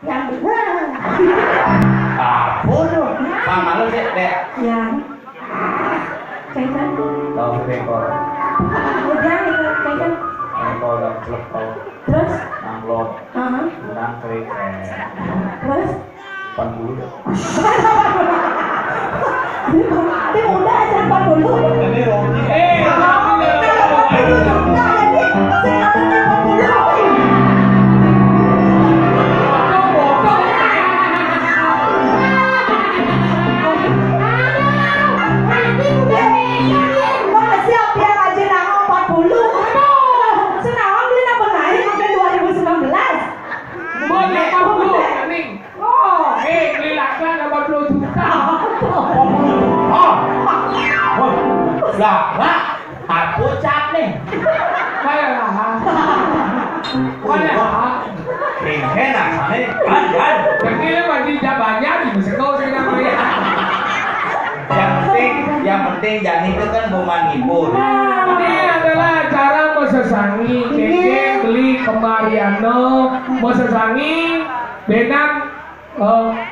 Yang bodoh. Mama lu sih, Dek. yang kaitan Tahu rekor. udah itu kaitan Rekor udah klub tahu. terus Nangklot, nang kering. terus 80. ini udah aja 40 Ini Rocky. Lah, aku cap nih. Kayak Enak, kan? Kecil masih jabannya di Meksiko sih namanya. Yang penting jangan itu kan boman ngibur. Ini adalah cara mesesangi. Keke beli kemariano mesesangi benang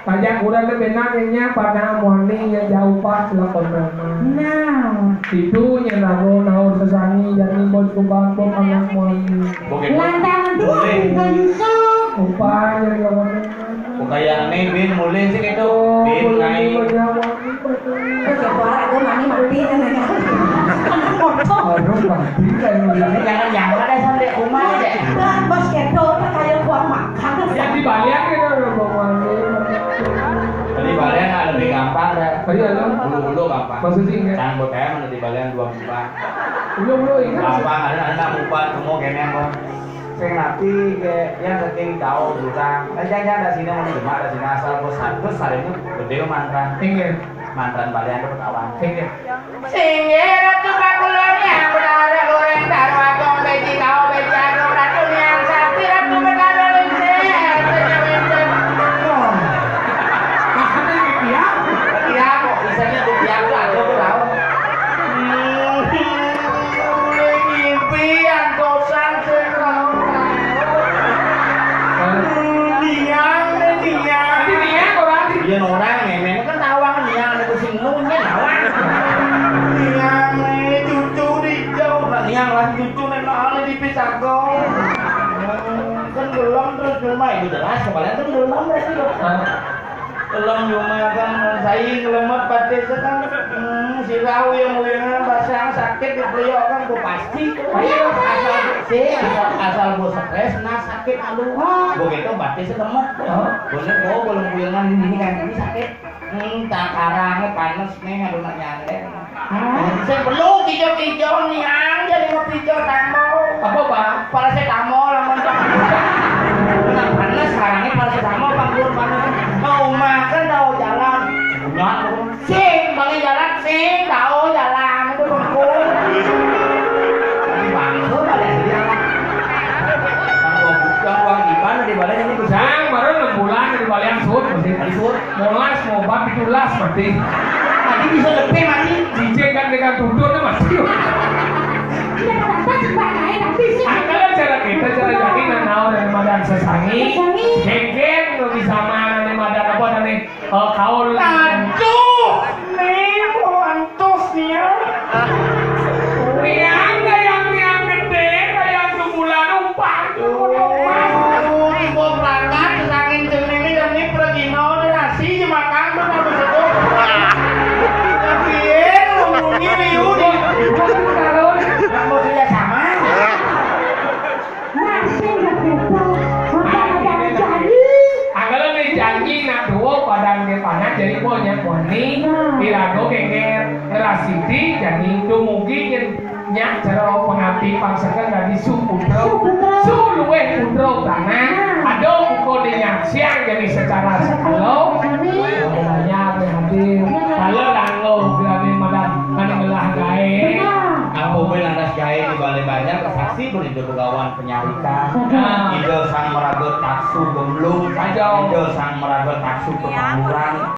kajak kurang le benangnya pada morning yang jauh pas lakon drama. Nah, Itu nyenago naon sesangi jadi bos kubang bos anak morning. lantangan tuh juga Yusuf. Upaya lawan. Kayak nih bin mulai sih gitu. Bin naik. Kepo aku mani mati namanya. Aduh, mati kan Jangan ada sampai rumah deh. Kan bos kepo kayak kuang makan. yang dibalik itu bawaan. Tadi balian lebih gampang dah. Iya dong. Dulu gampang. Maksudnya enggak? Jangan buat mana di balian 2 muka. Belum ingat. Gampang ada muka semua kene kok. Saya nanti ke yang penting tahu juga. Jangan dari sini mau cuma dari sini asal bos satu hari itu gede mantra. Ingat. Mantan balian itu kawan. Ingat. Singgir ratu bakulnya berada goreng taruh agong beji kau beji agong ratu yang sakti ratu berkala lengse Makanya gitu ya. Iya kok bisanya tuh biar lah lo tahu. impian kosan serau diang diang Tadi dia orang di Dia orang nemen kan tawang dia ada pusing nunya lawan. diang cucu dijauh Yang lah cucu nek ada di pisagong. Kan belum terus rumah itu jelas kebalian tuh belum berarti loh. Belum cuma kan saya ngelemet pati kan si rau yang mulia basah sakit di beliau kan ku pasti ayo asal gua stres nah sakit aduh begitu pasti setemuk bener gua belum buyangan ini kan ini sakit tak karangnya panas nih aduh nak nyandeng saya belum hijau-hijau nih jadi mau hijau tambah apa pak? paracetamol lamun nah panas karangnya paracetamol panggur panas mau makan tahu jalan punya sing balik jalan sing tahu jalan itu bangku bangku balik jalan bangku uang gimana di balik ini bisa Sang baru 6 bulan dari balian sud mesti Sud. molas mau bab pitulas mesti tadi bisa lebih mati DJ kan dengan tudurnya mesti Kita kata sebagai tapi sih. kalau cara kita cara jadi nanau dari madan sesangi Sesangi. kengkeng nggak bisa mana dari madan apa dari kaul aduh nih mau antus nih yang gede kayak sebulan umpan gua berangkat kesangin jenis ini dan ini pergi nol nasi makan tuh nggak begitu tapi ngomongnya liu di kamu sudah sama Masih nggak kepo. Apa ada jadi? Agak nih janji nak dua padang ke panas jadi punya poni tirago kenger ngerasiti jadi dumugi nya cara pengantin pangsakan dari su putro su luwe putro tanah ada buku dengan siang jadi secara sekalo banyak hadir kalau langlo berani madan mana ngelah gae aku lantas gawe di balai banyak saksi begitu pegawai penyarikan Nah. ide sang meragut taksu gemblung Ayo. ide sang meragut taksu kemakmuran